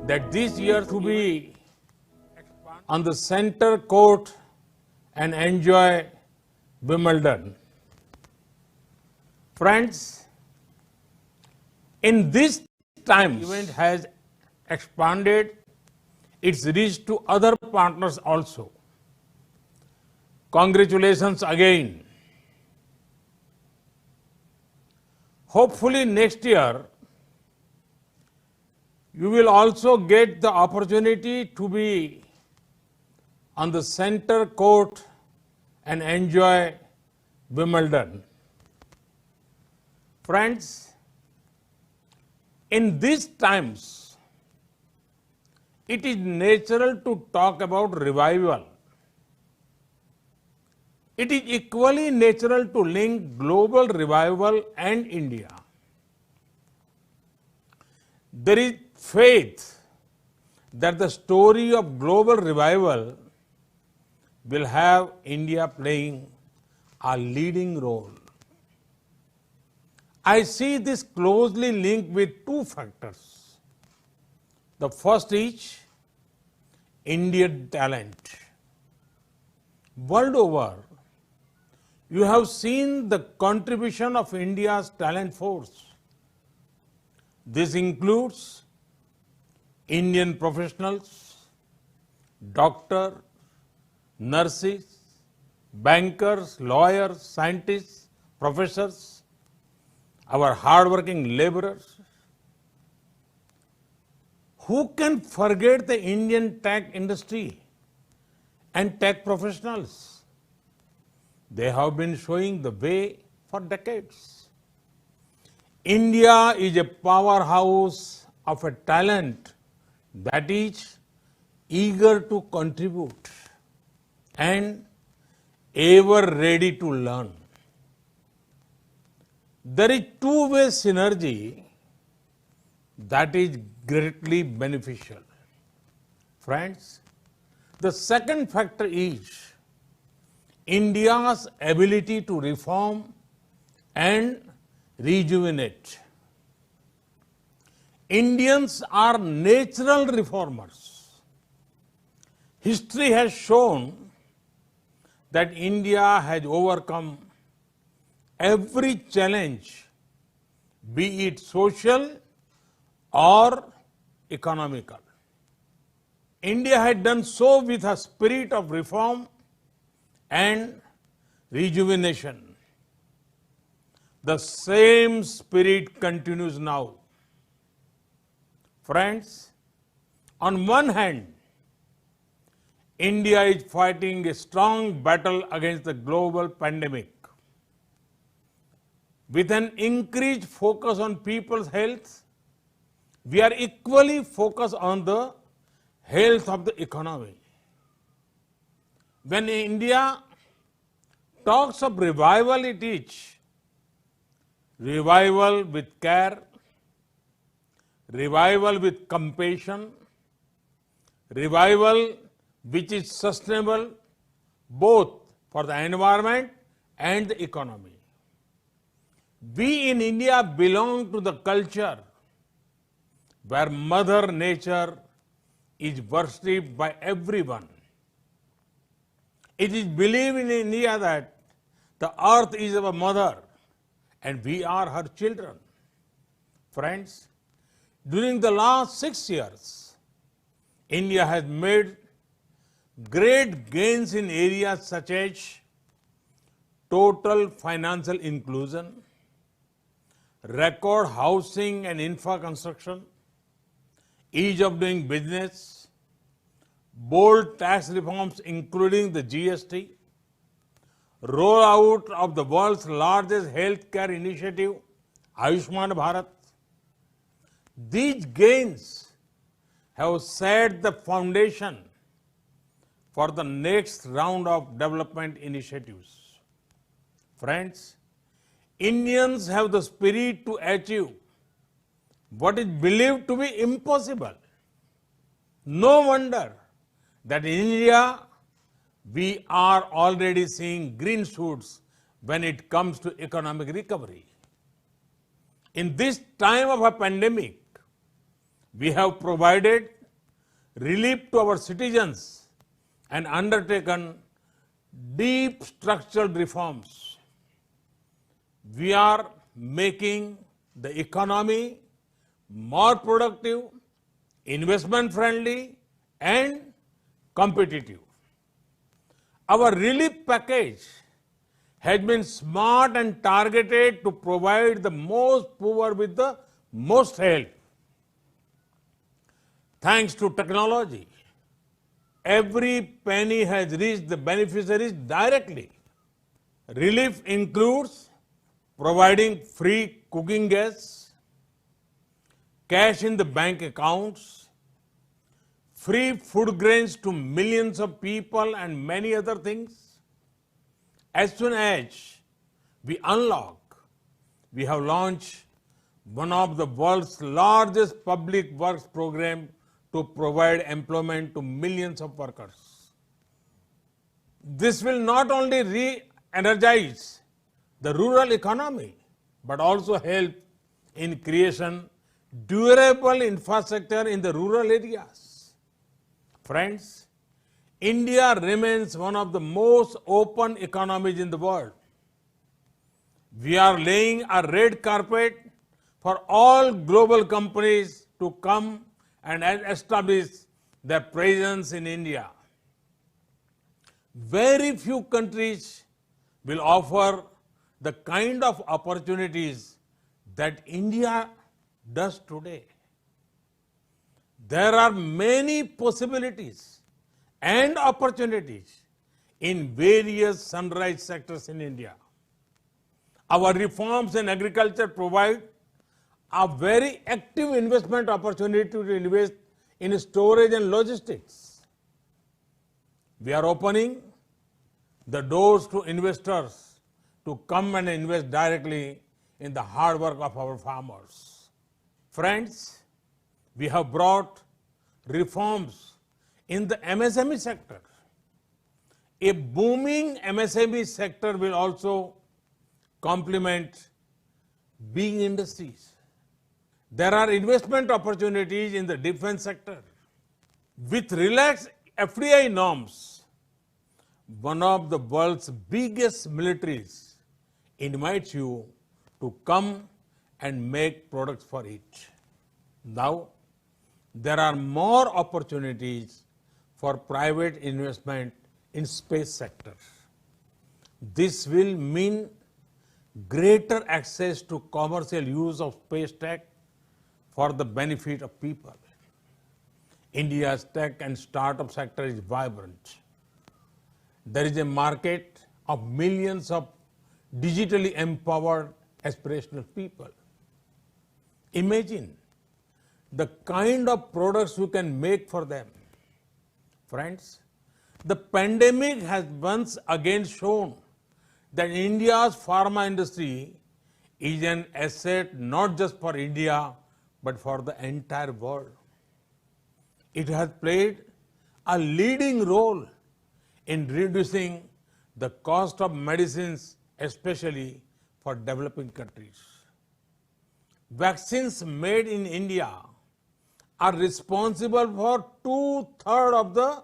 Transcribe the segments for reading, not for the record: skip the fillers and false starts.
that this year to be on the center court and enjoy Wimbledon. Friends, in this time, the event has expanded its reach to other partners also. Congratulations again. Hopefully next year, you will also get the opportunity to be on the center court and enjoy Wimbledon. Friends, in these times, it is natural to talk about revival. It is equally natural to link global revival and India. There is faith that the story of global revival will have India playing a leading role. I see this closely linked with two factors. The first is Indian talent. World over, you have seen the contribution of India's talent force. This includes Indian professionals, doctors, nurses, bankers, lawyers, scientists, professors, our hardworking laborers. Who can forget the Indian tech industry and tech professionals? They have been showing the way for decades. India is a powerhouse of a talent that is eager to contribute and ever ready to learn. There is two-way synergy that is greatly beneficial. Friends, the second factor is India's ability to reform and rejuvenate. Indians are natural reformers. History has shown that India has overcome every challenge, be it social or economical. India had done so with a spirit of reform and rejuvenation. The same spirit continues now. Friends, on one hand, India is fighting a strong battle against the global pandemic. With an increased focus on people's health, we are equally focused on the health of the economy. When India talks of revival, it is revival with care, revival with compassion, revival which is sustainable both for the environment and the economy. We in India belong to the culture where Mother Nature is worshipped by everyone. It is believed in India that the earth is our mother and we are her children. Friends, during the last 6 years, India has made great gains in areas such as total financial inclusion, record housing and infra construction, ease of doing business, bold tax reforms including the GST, rollout of the world's largest healthcare initiative, Ayushman Bharat. These gains have set the foundation for the next round of development initiatives. Friends, Indians have the spirit to achieve what is believed to be impossible. No wonder that in India, we are already seeing green shoots when it comes to economic recovery. In this time of a pandemic, we have provided relief to our citizens and undertaken deep structural reforms. We are making the economy more productive, investment friendly, and competitive. Our relief package has been smart and targeted to provide the most poor with the most help. Thanks to technology, every penny has reached the beneficiaries directly. Relief includes providing free cooking gas, cash in the bank accounts, free food grains to millions of people, and many other things. As soon as we unlock, we have launched one of the world's largest public works program to provide employment to millions of workers. This will not only re-energize the rural economy, but also help in creation durable infrastructure in the rural areas. Friends, India remains one of the most open economies in the world. We are laying a red carpet for all global companies to come and establish their presence in India. Very few countries will offer the kind of opportunities that India does today. There are many possibilities and opportunities in various sunrise sectors in India. Our reforms in agriculture provide a very active investment opportunity to invest in storage and logistics. We are opening the doors to investors to come and invest directly in the hard work of our farmers. Friends, we have brought reforms in the MSME sector. A booming MSME sector will also complement big industries. There are investment opportunities in the defense sector. With relaxed FDI norms, one of the world's biggest militaries invites you to come and make products for it. Now, there are more opportunities for private investment in space sector. This will mean greater access to commercial use of space tech for the benefit of people. India's tech and startup sector is vibrant. There is a market of millions of digitally empowered aspirational people. Imagine the kind of products you can make for them. Friends, the pandemic has once again shown that India's pharma industry is an asset not just for India, but for the entire world. It has played a leading role in reducing the cost of medicines, especially for developing countries. Vaccines made in India are responsible for 2/3 of the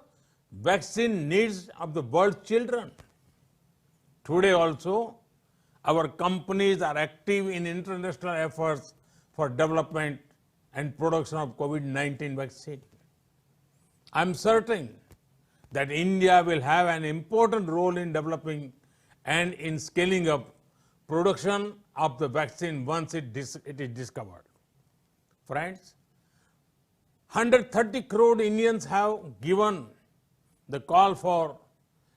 vaccine needs of the world's children. Today also, our companies are active in international efforts for development and production of COVID-19 vaccine. I am certain that India will have an important role in developing and in scaling up production of the vaccine once it is discovered. Friends, 130 crore Indians have given the call for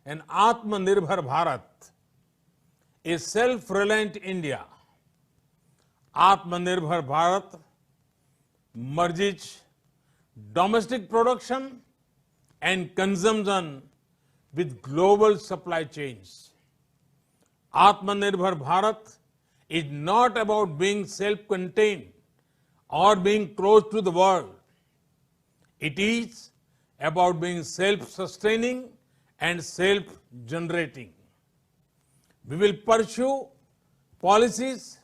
an Atmanirbhar Bharat, a self-reliant India. Atmanirbhar Bharat merges domestic production and consumption with global supply chains. Atmanirbhar Bharat is not about being self-contained or being close to the world. It is about being self-sustaining and self-generating. We will pursue policies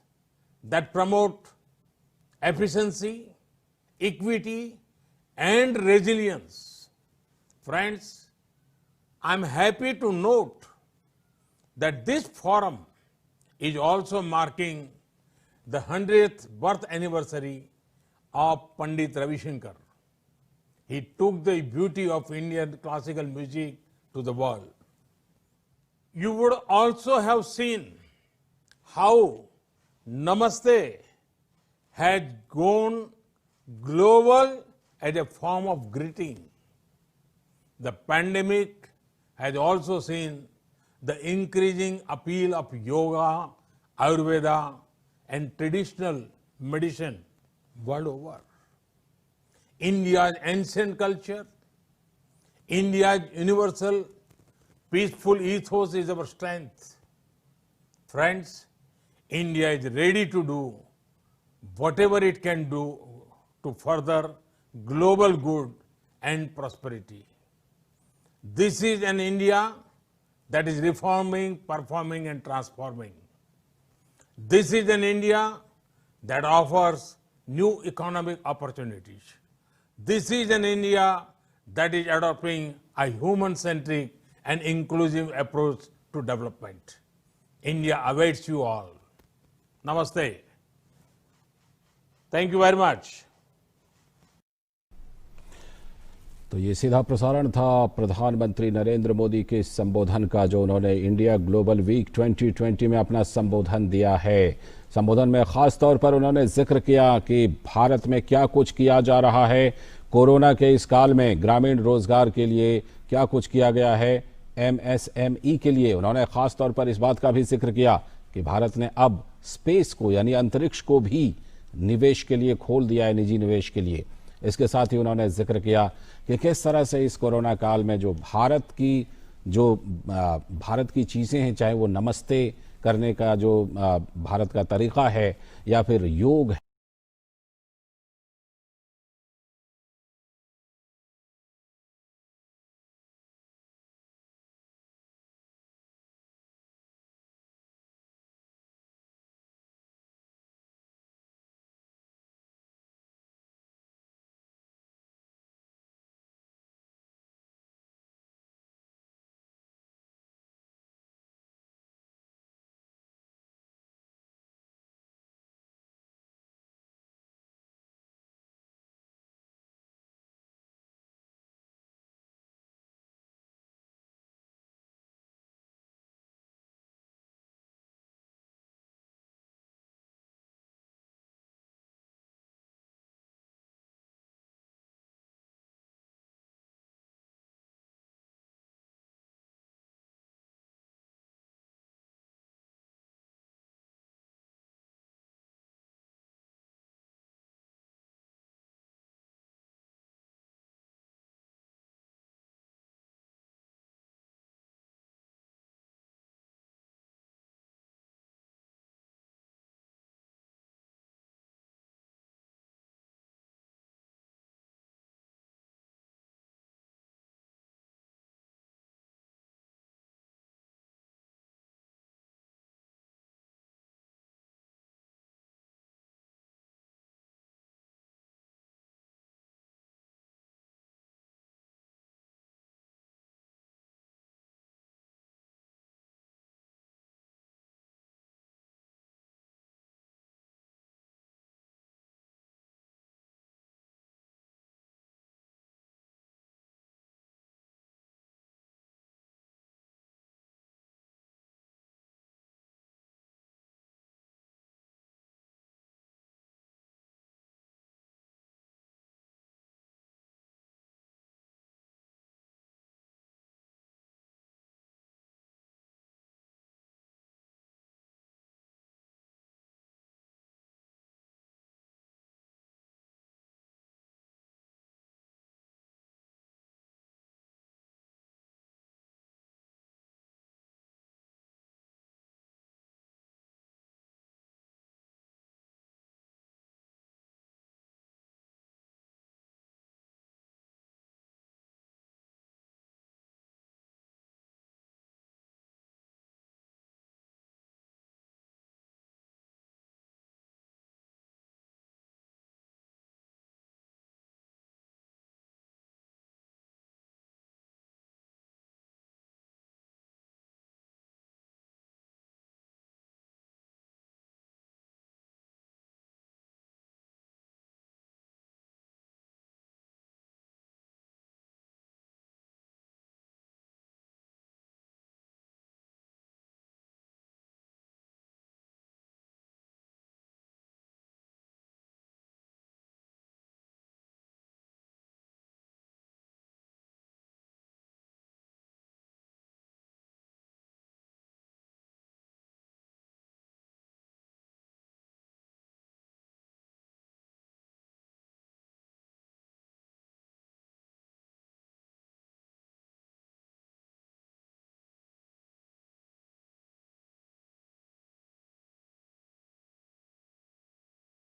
that promote efficiency, equity, and resilience. Friends, I'm happy to note that this forum is also marking the 100th birth anniversary of Pandit Ravi Shankar. He took the beauty of Indian classical music to the world. You would also have seen how Namaste has gone global as a form of greeting. The pandemic has also seen the increasing appeal of yoga, Ayurveda, and traditional medicine world over. India's ancient culture, India's universal peaceful ethos is our strength. Friends, India is ready to do whatever it can do to further global good and prosperity. This is an India that is reforming, performing, and transforming. This is an India that offers new economic opportunities. This is an India that is adopting a human-centric and inclusive approach to development. India awaits you all. Namaste. Thank you very much. तो ये सीधा प्रसारण था प्रधानमंत्री नरेंद्र मोदी के संबोधन का, जो उन्होंने इंडिया ग्लोबल वीक 2020 में अपना संबोधन दिया है। संबोधन में खास तौर पर उन्होंने जिक्र किया कि भारत में क्या कुछ किया जा रहा है, कोरोना के इस काल में ग्रामीण रोजगार के लिए क्या कुछ किया गया है, MSME के लिए उन्होंने खास तौर पर इस बात का भी जिक्र किया कि भारत ने अब स्पेस को यानी अंतरिक्ष को भी निवेश के लिए खोल दिया है, निजी निवेश के लिए। इसके साथ ही उन्होंने जिक्र किया कि किस तरह से इस कोरोना काल में जो भारत की चीज़ें हैं, चाहे वो नमस्ते करने का जो भारत का तरीका है या फिर योग